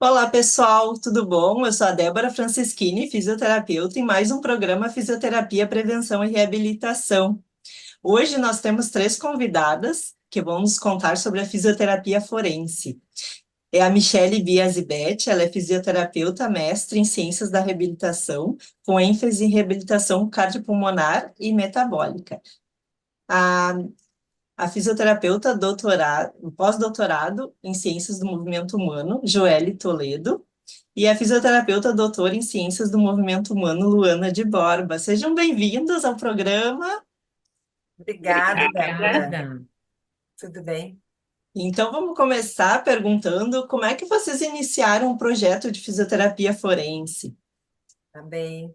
Olá, pessoal, tudo bom? Eu sou a Débora Franceschini, fisioterapeuta, em mais um programa Fisioterapia, Prevenção e Reabilitação. Hoje nós temos três convidadas que vão nos contar sobre a fisioterapia forense. É a Michele Biasibete, ela é fisioterapeuta, mestre em Ciências da Reabilitação, com ênfase em reabilitação cardiopulmonar e metabólica. A a fisioterapeuta pós-doutorado em Ciências do Movimento Humano, Joelle Toledo, e a fisioterapeuta doutora em Ciências do Movimento Humano, Luana de Borba. Sejam bem-vindos ao programa. Obrigada, Débora. Obrigada. Tudo bem? Então, vamos começar perguntando como é que vocês iniciaram o projeto de fisioterapia forense? Tá bem.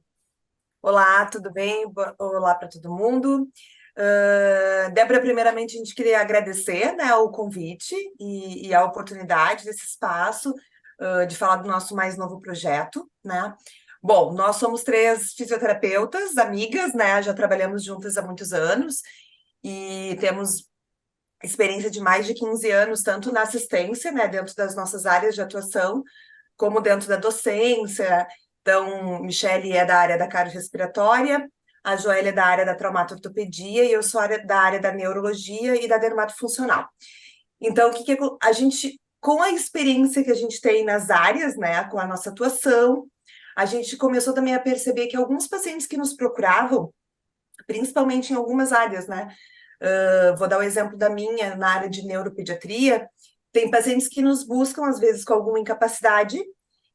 Olá, tudo bem? Olá para todo mundo. Débora, primeiramente, a gente queria agradecer, né, o convite e a oportunidade desse espaço, de falar do nosso mais novo projeto, né? Bom, nós somos três fisioterapeutas, amigas, né? Já trabalhamos juntas há muitos anos e temos experiência de mais de 15 anos, tanto na assistência, né, dentro das nossas áreas de atuação, como dentro da docência. Então, Michele é da área da cardiorrespiratória, a Joélia é da área da traumato-ortopedia e eu sou da área da neurologia e da dermatofuncional. Então, o que que a gente, com a experiência que a gente tem nas áreas, né, com a nossa atuação, a gente começou também a perceber que alguns pacientes que nos procuravam, principalmente em algumas áreas, né, vou dar o exemplo da minha, na área de neuropediatria, tem pacientes que nos buscam, às vezes, com alguma incapacidade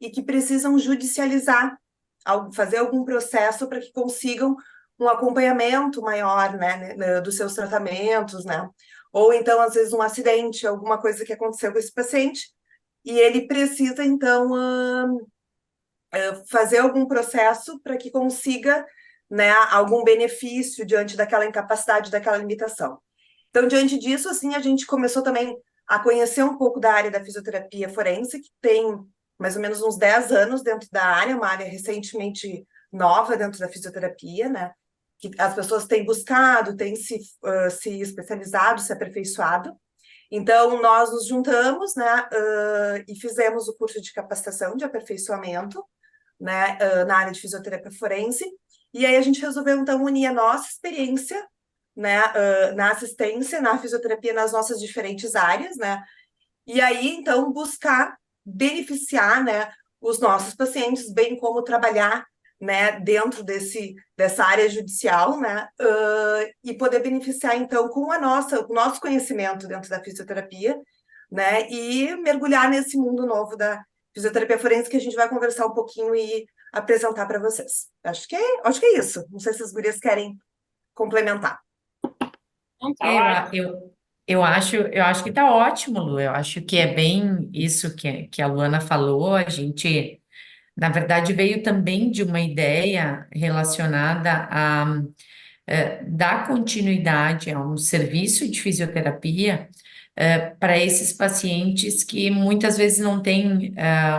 e que precisam judicializar, fazer algum processo para que consigam um acompanhamento maior, né, dos seus tratamentos, né? Ou então, às vezes, um acidente, alguma coisa que aconteceu com esse paciente, e ele precisa, então, fazer algum processo para que consiga, né, algum benefício diante daquela incapacidade, daquela limitação. Então, diante disso, assim, a gente começou também a conhecer um pouco da área da fisioterapia forense, que tem mais ou menos uns 10 anos dentro da área, uma área recentemente nova dentro da fisioterapia, né? Que as pessoas têm buscado, têm se especializado, se aperfeiçoado. Então, nós nos juntamos, né, e fizemos o curso de capacitação de aperfeiçoamento, né, na área de fisioterapia forense, e aí a gente resolveu, então, unir a nossa experiência, né, na assistência, na fisioterapia, nas nossas diferentes áreas, né, e aí, então, buscar beneficiar, né, os nossos pacientes, bem como trabalhar, né, dentro dessa área judicial, né, e poder beneficiar, então, com o nosso conhecimento dentro da fisioterapia, né, e mergulhar nesse mundo novo da fisioterapia forense que a gente vai conversar um pouquinho e apresentar para vocês. Acho que é isso. Não sei se as gurias querem complementar. Então, tá ótimo. Eu acho que tá ótimo, Lu. Eu acho que é bem isso que a Luana falou. A gente, na verdade, veio também de uma ideia relacionada a dar continuidade a um serviço de fisioterapia para esses pacientes que muitas vezes não têm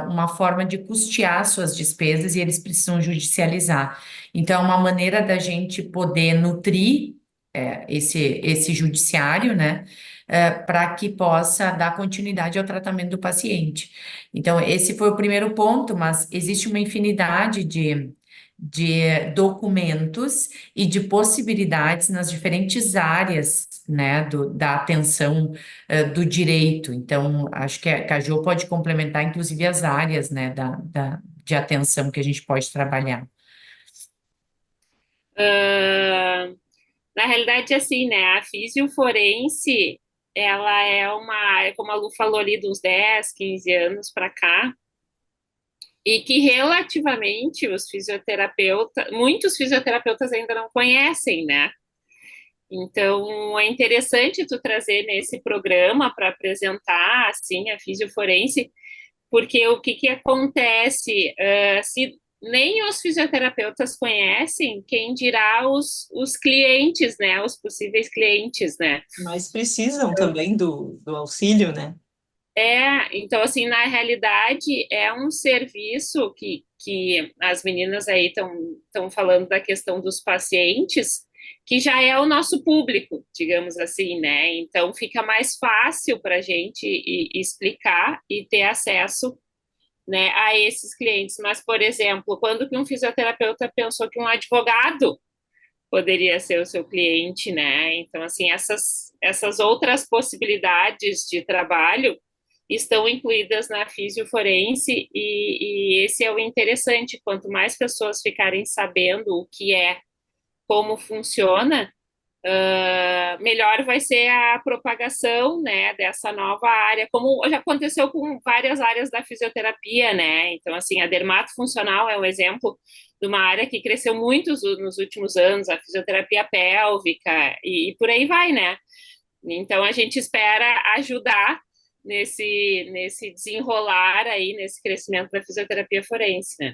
uma forma de custear suas despesas e eles precisam judicializar. Então, é uma maneira da gente poder nutrir esse judiciário, né? Para que possa dar continuidade ao tratamento do paciente. Então, esse foi o primeiro ponto, mas existe uma infinidade de documentos e de possibilidades nas diferentes áreas, né, da atenção, do direito. Então, acho que a Jo pode complementar, inclusive, as áreas, né, de atenção que a gente pode trabalhar. Ah, Na realidade, assim, né, a fisioforense, ela como a Lu falou ali, de uns 10, 15 anos para cá, e que relativamente muitos fisioterapeutas ainda não conhecem, né? Então, é interessante tu trazer nesse programa para apresentar, assim, a fisioforense, porque o que acontece, se nem os fisioterapeutas conhecem, quem dirá os clientes, né, os possíveis clientes, né? Mas precisam também do auxílio, né? Então, assim, na realidade, é um serviço que as meninas aí estão falando da questão dos pacientes, que já é o nosso público, digamos assim, né? Então, fica mais fácil para a gente explicar e ter acesso, né, a esses clientes. Mas, por exemplo, quando que um fisioterapeuta pensou que um advogado poderia ser o seu cliente, né? Então, assim, essas outras possibilidades de trabalho estão incluídas na fisioforense e esse é o interessante. Quanto mais pessoas ficarem sabendo o que é, como funciona, melhor vai ser a propagação, né, dessa nova área, como já aconteceu com várias áreas da fisioterapia, né? Então, assim, a dermatofuncional é um exemplo de uma área que cresceu muito nos últimos anos, a fisioterapia pélvica e por aí vai, né? Então, a gente espera ajudar nesse desenrolar aí, nesse crescimento da fisioterapia forense, né?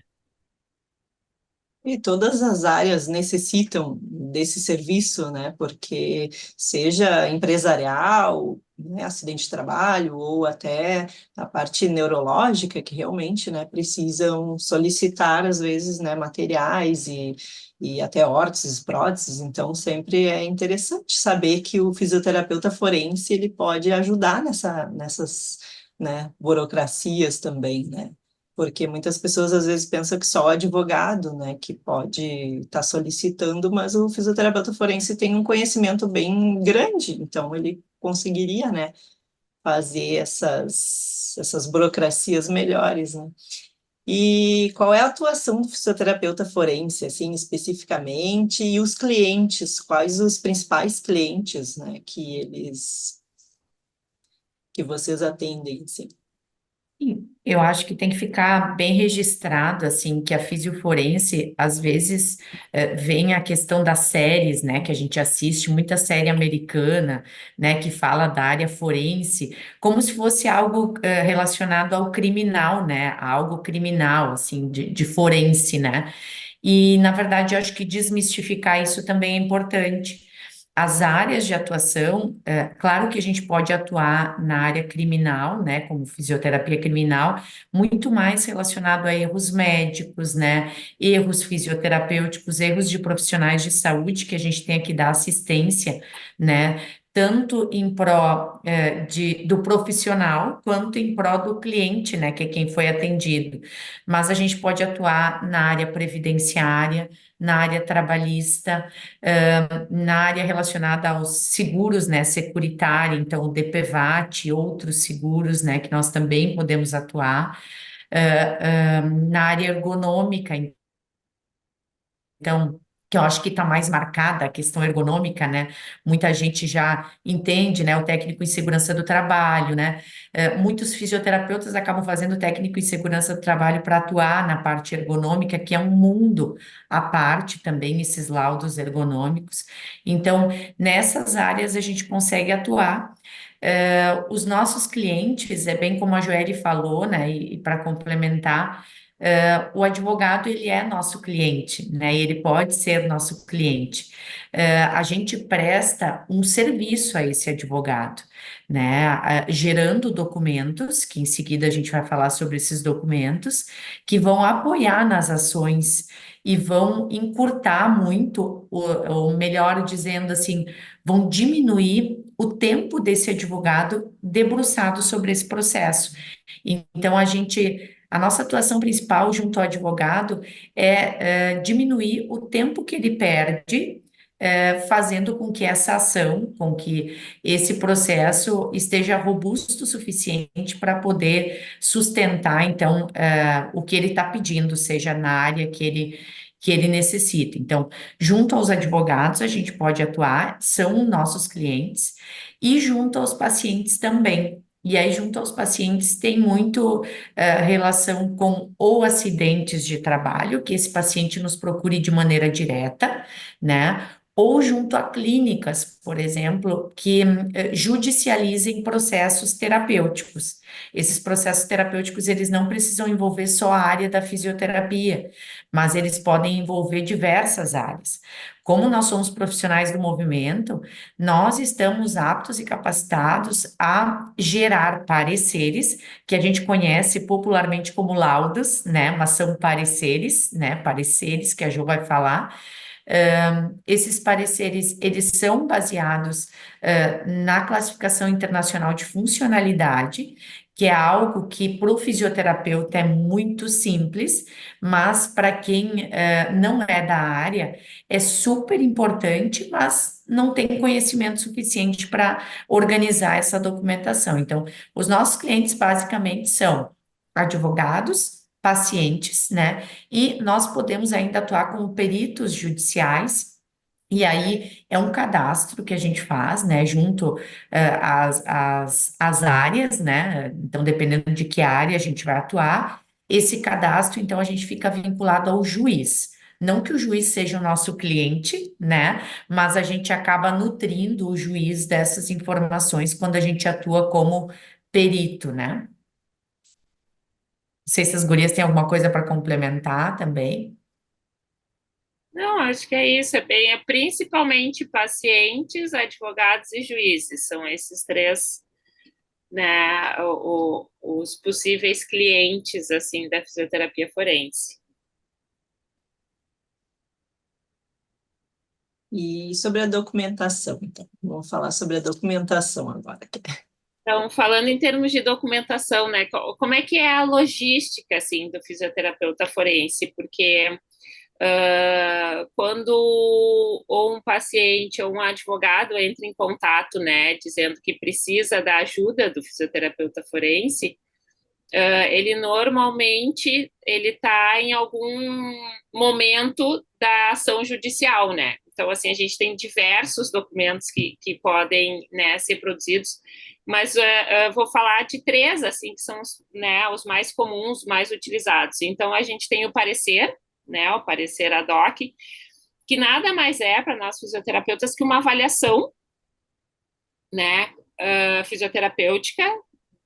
E todas as áreas necessitam desse serviço, né? Porque seja empresarial, né, acidente de trabalho, ou até a parte neurológica, que realmente, né, precisam solicitar, às vezes, né, materiais e até órteses, próteses. Então, sempre é interessante saber que o fisioterapeuta forense, ele pode ajudar nessas, né, burocracias também, né? Porque muitas pessoas às vezes pensam que só o advogado, né, que pode estar solicitando, mas o fisioterapeuta forense tem um conhecimento bem grande, então ele conseguiria, né, fazer essas burocracias melhores, né? E qual é a atuação do fisioterapeuta forense, assim, especificamente, e os clientes, quais os principais clientes, né, que vocês atendem, assim? Sim, eu acho que tem que ficar bem registrado, assim, que a fisioforense, às vezes, vem a questão das séries, né, que a gente assiste, muita série americana, né, que fala da área forense, como se fosse algo, relacionado ao criminal, né, a algo criminal, assim, de forense, né, e, na verdade, eu acho que desmistificar isso também é importante. As áreas de atuação, claro que a gente pode atuar na área criminal, né, como fisioterapia criminal, muito mais relacionado a erros médicos, né, erros fisioterapêuticos, erros de profissionais de saúde que a gente tem que dar assistência, né, tanto em pró, do profissional, quanto em pró do cliente, né, que é quem foi atendido. Mas a gente pode atuar na área previdenciária, na área trabalhista, na área relacionada aos seguros, né, securitária, então o DPVAT e outros seguros, né, que nós também podemos atuar, na área ergonômica, então, que eu acho que está mais marcada a questão ergonômica, né? Muita gente já entende, né? O técnico em segurança do trabalho, né? Muitos fisioterapeutas acabam fazendo técnico em segurança do trabalho para atuar na parte ergonômica, que é um mundo à parte também, esses laudos ergonômicos. Então, nessas áreas a gente consegue atuar. Os nossos clientes, é bem como a Joelle falou, né? E para complementar, o advogado, ele é nosso cliente, né? Ele pode ser nosso cliente. A gente presta um serviço a esse advogado, né? Gerando documentos, que em seguida a gente vai falar sobre esses documentos, que vão apoiar nas ações e vão encurtar muito, ou melhor dizendo assim, vão diminuir o tempo desse advogado debruçado sobre esse processo. Então, a nossa atuação principal junto ao advogado é diminuir o tempo que ele perde, fazendo com que essa ação, com que esse processo esteja robusto o suficiente para poder sustentar, então, o que ele está pedindo, seja na área que ele necessita. Então, junto aos advogados, a gente pode atuar, são nossos clientes, e junto aos pacientes também. E aí, junto aos pacientes, tem muito relação com ou acidentes de trabalho, que esse paciente nos procure de maneira direta, né? Ou junto a clínicas, por exemplo, que judicializem processos terapêuticos. Esses processos terapêuticos, eles não precisam envolver só a área da fisioterapia, mas eles podem envolver diversas áreas. Como nós somos profissionais do movimento, nós estamos aptos e capacitados a gerar pareceres, que a gente conhece popularmente como laudos, né? Mas são pareceres, né? Pareceres que a Jo vai falar. Esses pareceres, eles são baseados na classificação internacional de funcionalidade, que é algo que para o fisioterapeuta é muito simples, mas para quem não é da área é super importante, mas não tem conhecimento suficiente para organizar essa documentação. Então, os nossos clientes basicamente são advogados, pacientes, né? E nós podemos ainda atuar como peritos judiciais. E aí é um cadastro que a gente faz, né, junto às áreas, né? Então, dependendo de que área a gente vai atuar, esse cadastro, então, a gente fica vinculado ao juiz. Não que o juiz seja o nosso cliente, né? Mas a gente acaba nutrindo o juiz dessas informações quando a gente atua como perito, né? Não sei se as gurias têm alguma coisa para complementar também. Não, acho que é isso, é principalmente pacientes, advogados e juízes, são esses três, né, os possíveis clientes, assim, da fisioterapia forense. E sobre a documentação, então, vamos falar sobre a documentação agora. Então, falando em termos de documentação, né, como é que é a logística, assim, do fisioterapeuta forense? Porque quando ou um paciente ou um advogado entra em contato, né, dizendo que precisa da ajuda do fisioterapeuta forense, ele normalmente ele está em algum momento da ação judicial, né? Então, assim, a gente tem diversos documentos que podem, né, ser produzidos, mas vou falar de três, assim, que são os, né, os mais comuns, mais utilizados. Então, a gente tem o parecer, né, o parecer ad hoc, que nada mais é para nós fisioterapeutas que uma avaliação, né, fisioterapêutica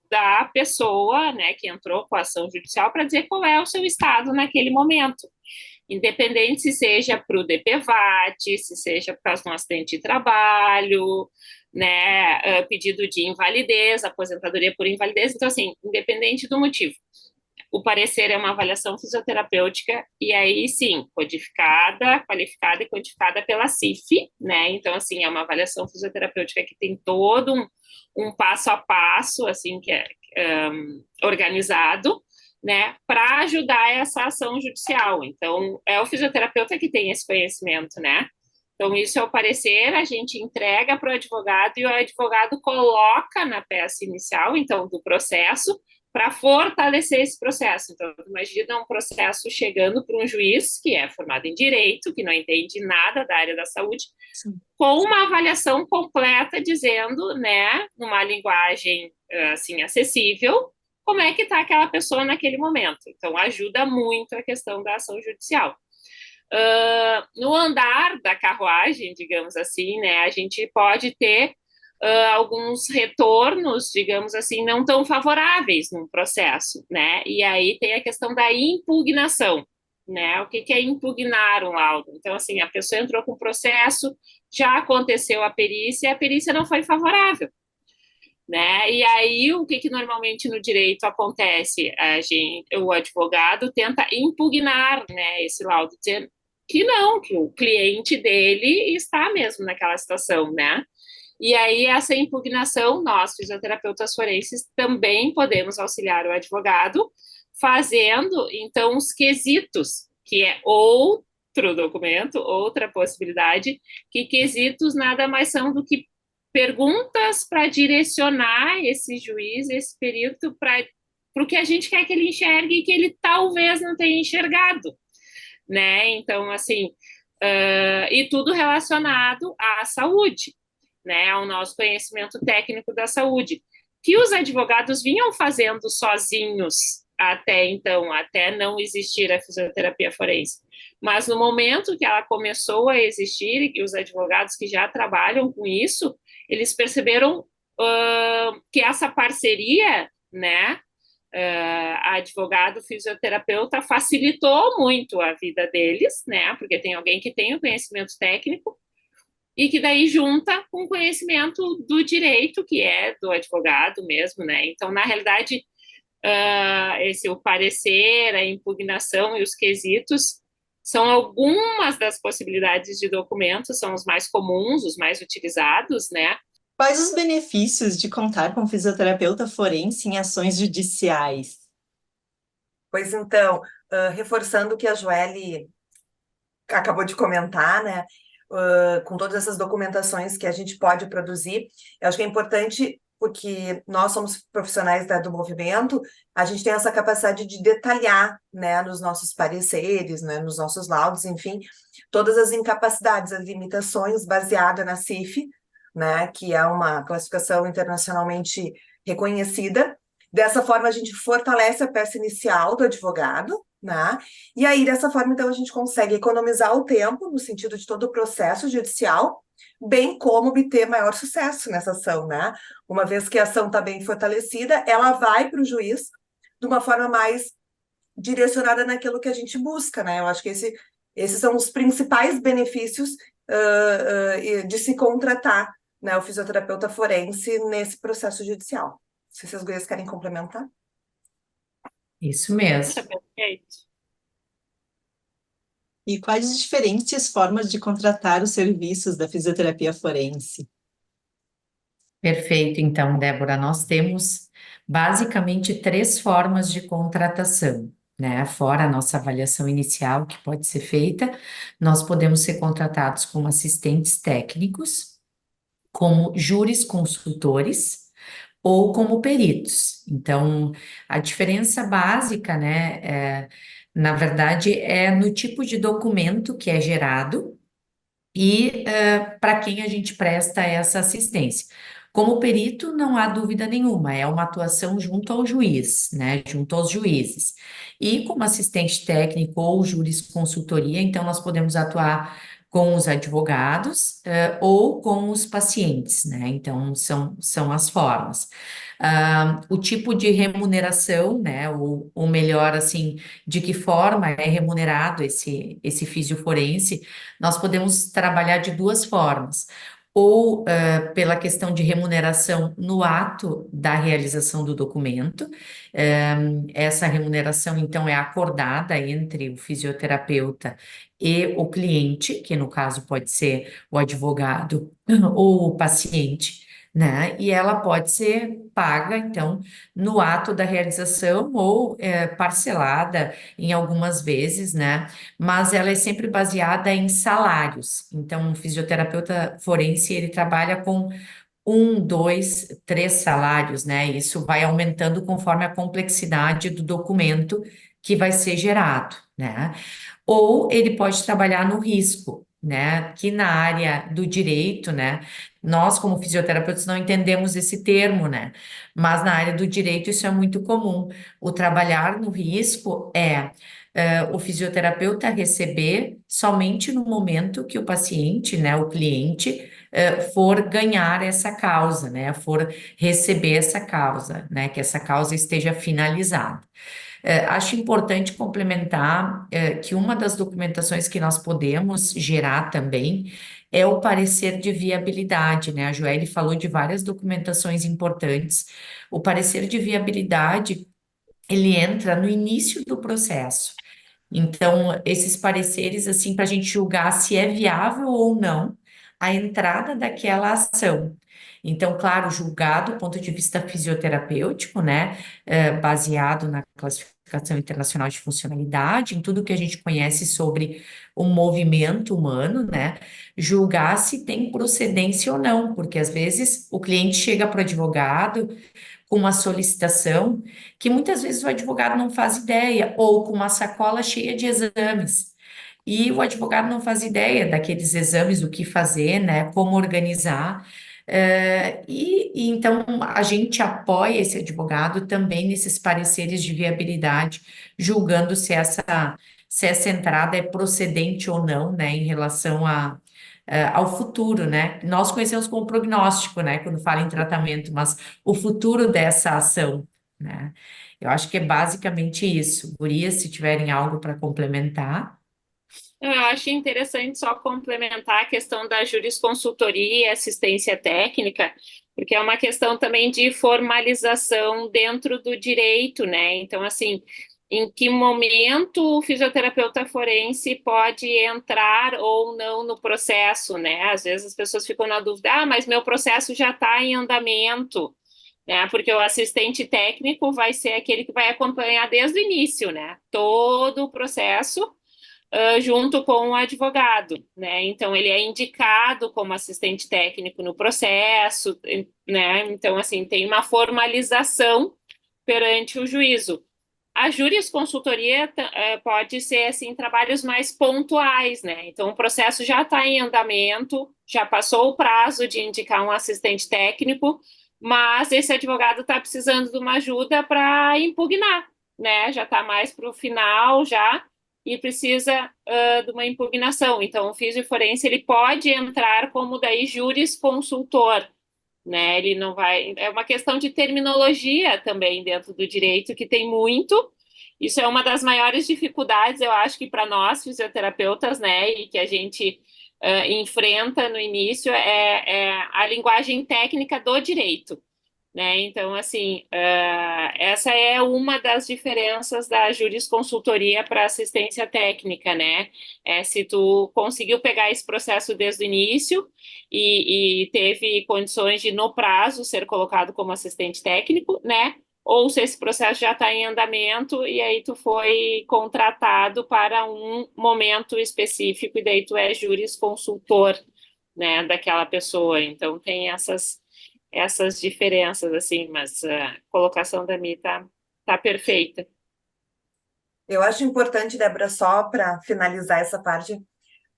da pessoa, né, que entrou com a ação judicial para dizer qual é o seu estado naquele momento. Independente se seja para o DPVAT, se seja por causa de um acidente de trabalho, né, pedido de invalidez, aposentadoria por invalidez, então assim, independente do motivo. O parecer é uma avaliação fisioterapêutica e aí sim, codificada, qualificada e codificada pela CIF, né? Então assim, é uma avaliação fisioterapêutica que tem todo um passo a passo, assim, que é organizado, né, para ajudar essa ação judicial. Então, é o fisioterapeuta que tem esse conhecimento, né? Então, isso é o parecer, a gente entrega para o advogado e o advogado coloca na peça inicial, então, do processo, para fortalecer esse processo. Então, imagina um processo chegando para um juiz que é formado em direito, que não entende nada da área da saúde, sim, com uma avaliação completa dizendo, né, numa linguagem assim acessível, como é que está aquela pessoa naquele momento. Então, ajuda muito a questão da ação judicial. No andar da carruagem, digamos assim, né, a gente pode ter alguns retornos, digamos assim, não tão favoráveis num processo, né? E aí tem a questão da impugnação, né? O que é impugnar um laudo? Então, assim, a pessoa entrou com o processo, já aconteceu a perícia não foi favorável, né? E aí, o que normalmente no direito acontece? O advogado tenta impugnar, né, esse laudo, dizendo que não, que o cliente dele está mesmo naquela situação, né? E aí, essa impugnação, nós, fisioterapeutas forenses, também podemos auxiliar o advogado fazendo, então, os quesitos, que é outro documento, outra possibilidade, que quesitos nada mais são do que perguntas para direcionar esse juiz, esse perito, para o que a gente quer que ele enxergue e que ele talvez não tenha enxergado, né? Então, assim, e tudo relacionado à saúde, né, ao nosso conhecimento técnico da saúde, que os advogados vinham fazendo sozinhos até então, até não existir a fisioterapia forense. Mas no momento que ela começou a existir, e os advogados que já trabalham com isso, eles perceberam que essa parceria, né, advogado fisioterapeuta facilitou muito a vida deles, né, porque tem alguém que tem o conhecimento técnico e que daí junta com o conhecimento do direito, que é do advogado mesmo, né? Então, na realidade, o parecer, a impugnação e os quesitos são algumas das possibilidades de documentos, são os mais comuns, os mais utilizados, né? Quais os benefícios de contar com fisioterapeuta forense em ações judiciais? Pois então, reforçando o que a Joelle acabou de comentar, né? Com todas essas documentações que a gente pode produzir, eu acho que é importante porque nós somos profissionais do movimento, a gente tem essa capacidade de detalhar, né, nos nossos pareceres, né, nos nossos laudos, enfim, todas as incapacidades, as limitações baseadas na CIF, né, que é uma classificação internacionalmente reconhecida. Dessa forma, a gente fortalece a peça inicial do advogado, né? E aí, dessa forma, então, a gente consegue economizar o tempo, no sentido de todo o processo judicial, bem como obter maior sucesso nessa ação, né? Uma vez que a ação está bem fortalecida, ela vai para o juiz de uma forma mais direcionada naquilo que a gente busca, né? Eu acho que esses são os principais benefícios de se contratar, né, o fisioterapeuta forense nesse processo judicial. Se vocês gurias querem complementar. Isso mesmo. Perfeito. E quais as diferentes formas de contratar os serviços da fisioterapia forense? Perfeito, então, Débora, nós temos basicamente 3 formas de contratação, né? Fora a nossa avaliação inicial, que pode ser feita, nós podemos ser contratados como assistentes técnicos, como jurisconsultores ou como peritos. Então, a diferença básica, né, na verdade, é no tipo de documento que é gerado e para quem a gente presta essa assistência. Como perito, não há dúvida nenhuma, é uma atuação junto ao juiz, né, junto aos juízes. E como assistente técnico ou jurisconsultoria, então nós podemos atuar com os advogados, ou com os pacientes, né, então são as formas. O tipo de remuneração, né, ou melhor, assim, de que forma é remunerado esse fisioforense, nós podemos trabalhar de 2 formas. Ou pela questão de remuneração no ato da realização do documento. Essa remuneração, então, é acordada entre o fisioterapeuta e o cliente, que no caso pode ser o advogado ou o paciente, né? E ela pode ser paga, então, no ato da realização ou parcelada em algumas vezes, né? Mas ela é sempre baseada em salários. Então, o fisioterapeuta forense, ele trabalha com 1, 2, 3 salários, né? Isso vai aumentando conforme a complexidade do documento que vai ser gerado, né? Ou ele pode trabalhar no risco, né? Que na área do direito, né? Nós, como fisioterapeutas, não entendemos esse termo, né? Mas na área do direito isso é muito comum. O trabalhar no risco é o fisioterapeuta receber somente no momento que o paciente, né, o cliente, for ganhar essa causa, né, for receber essa causa, né, que essa causa esteja finalizada. Acho importante complementar que uma das documentações que nós podemos gerar também é o parecer de viabilidade, né? A Joelle falou de várias documentações importantes. O parecer de viabilidade, ele entra no início do processo. Então, esses pareceres, assim, para a gente julgar se é viável ou não a entrada daquela ação. Então, claro, julgar do ponto de vista fisioterapêutico, né, baseado na classificação internacional de funcionalidade, em tudo que a gente conhece sobre o movimento humano, né, julgar se tem procedência ou não, porque às vezes o cliente chega para o advogado com uma solicitação que muitas vezes o advogado não faz ideia, ou com uma sacola cheia de exames. E o advogado não faz ideia daqueles exames, o que fazer, né, como organizar. E então a gente apoia esse advogado também nesses pareceres de viabilidade, julgando se essa entrada é procedente ou não, né, em relação ao futuro, né? Nós conhecemos como prognóstico, né, quando fala em tratamento, mas o futuro dessa ação, né? Eu acho que é basicamente isso. Gurias, se tiverem algo para complementar. Eu acho interessante só complementar a questão da jurisconsultoria e assistência técnica, porque é uma questão também de formalização dentro do direito, né? Então, assim, em que momento o fisioterapeuta forense pode entrar ou não no processo, né? Às vezes as pessoas ficam na dúvida, mas meu processo já está em andamento, né? Porque o assistente técnico vai ser aquele que vai acompanhar desde o início, né? Todo o processo, junto com o advogado, né? Então, ele é indicado como assistente técnico no processo, né? Então, assim, tem uma formalização perante o juízo. A jurisconsultoria pode ser, assim, trabalhos mais pontuais, né? Então, o processo já está em andamento, já passou o prazo de indicar um assistente técnico, mas esse advogado está precisando de uma ajuda para impugnar, né? Já está mais para o final, já, e precisa de uma impugnação. Então, o fisioforense, ele pode entrar como daí jurisconsultor, né? Ele não vai. É uma questão de terminologia também dentro do direito, que tem muito. Isso é uma das maiores dificuldades, eu acho que para nós, fisioterapeutas, né? E que a gente enfrenta no início é a linguagem técnica do direito, né? Então, assim, essa é uma das diferenças da jurisconsultoria para assistência técnica, né? Se tu conseguiu pegar esse processo desde o início e teve condições de, no prazo, ser colocado como assistente técnico, né? Ou se esse processo já está em andamento e aí tu foi contratado para um momento específico e daí tu é jurisconsultor, né, daquela pessoa. Então, tem essas diferenças, assim, mas a colocação da Mi tá perfeita. Eu acho importante, Débora, só para finalizar essa parte,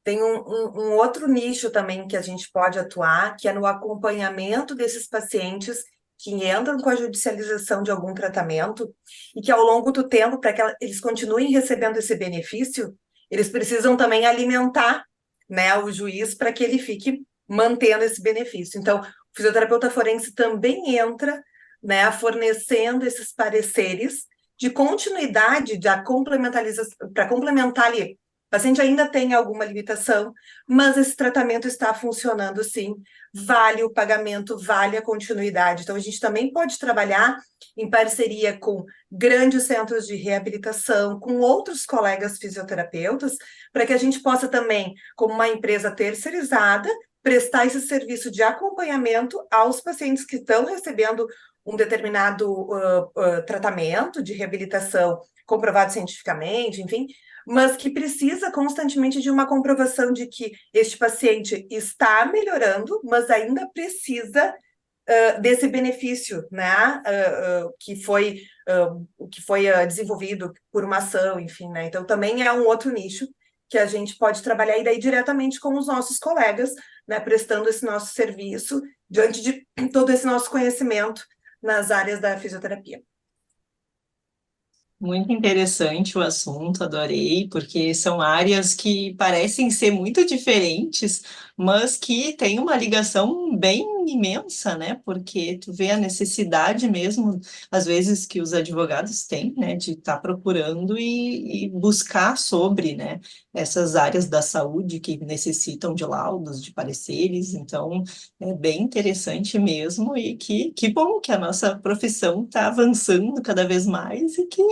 tem um outro nicho também que a gente pode atuar, que é no acompanhamento desses pacientes que entram com a judicialização de algum tratamento e que ao longo do tempo, para que eles continuem recebendo esse benefício, eles precisam também alimentar, né, o juiz para que ele fique mantendo esse benefício. Então, o fisioterapeuta forense também entra, né, fornecendo esses pareceres de continuidade, da complementarização, para complementar ali. O paciente ainda tem alguma limitação, mas esse tratamento está funcionando sim, vale o pagamento, vale a continuidade. Então, a gente também pode trabalhar em parceria com grandes centros de reabilitação, com outros colegas fisioterapeutas, para que a gente possa também, como uma empresa terceirizada, prestar esse serviço de acompanhamento aos pacientes que estão recebendo um determinado tratamento de reabilitação comprovado cientificamente, enfim, mas que precisa constantemente de uma comprovação de que este paciente está melhorando, mas ainda precisa desse benefício, né, que foi desenvolvido por uma ação, enfim, né? Então também é um outro nicho que a gente pode trabalhar e daí diretamente com os nossos colegas, né, prestando esse nosso serviço diante de todo esse nosso conhecimento nas áreas da fisioterapia. Muito interessante o assunto, adorei, porque são áreas que parecem ser muito diferentes, mas que têm uma ligação bem imensa, né? Porque tu vê a necessidade mesmo, às vezes, que os advogados têm, né, de estar procurando e buscar sobre, né, essas áreas da saúde que necessitam de laudos, de pareceres. Então, é bem interessante mesmo e que bom que a nossa profissão está avançando cada vez mais e que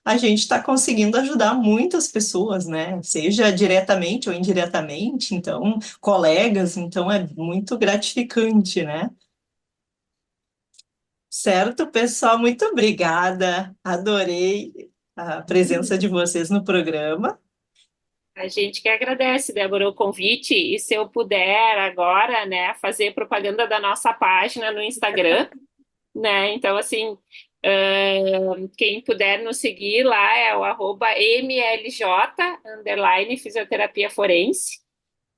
a gente está conseguindo ajudar muitas pessoas, né? Seja diretamente ou indiretamente, então, colegas, então é muito gratificante, né? Certo, pessoal, muito obrigada. Adorei a presença de vocês no programa. A gente que agradece, Débora, o convite, e se eu puder agora, né, fazer propaganda da nossa página no Instagram, né? Então, assim, quem puder nos seguir lá é o @mlj fisioterapia forense,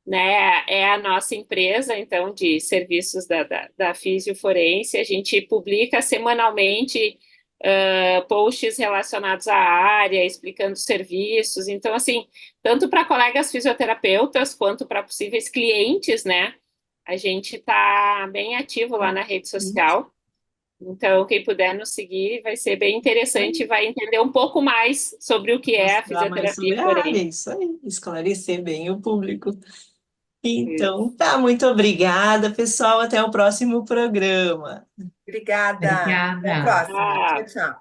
né? É a nossa empresa, então, de serviços da Fisioforense. A gente publica semanalmente posts relacionados à área, explicando serviços. Então, assim, tanto para colegas fisioterapeutas quanto para possíveis clientes, né? A gente está bem ativo lá na rede social. Então, quem puder nos seguir vai ser bem interessante, vai entender um pouco mais sobre o que é a Mostrar mais sobre fisioterapia a área, forense. isso aí, esclarecer bem o público. Então, tá, muito obrigada, pessoal. Até o próximo programa. Obrigada. Até a Obrigada. próxima. Ah, Tchau, tchau.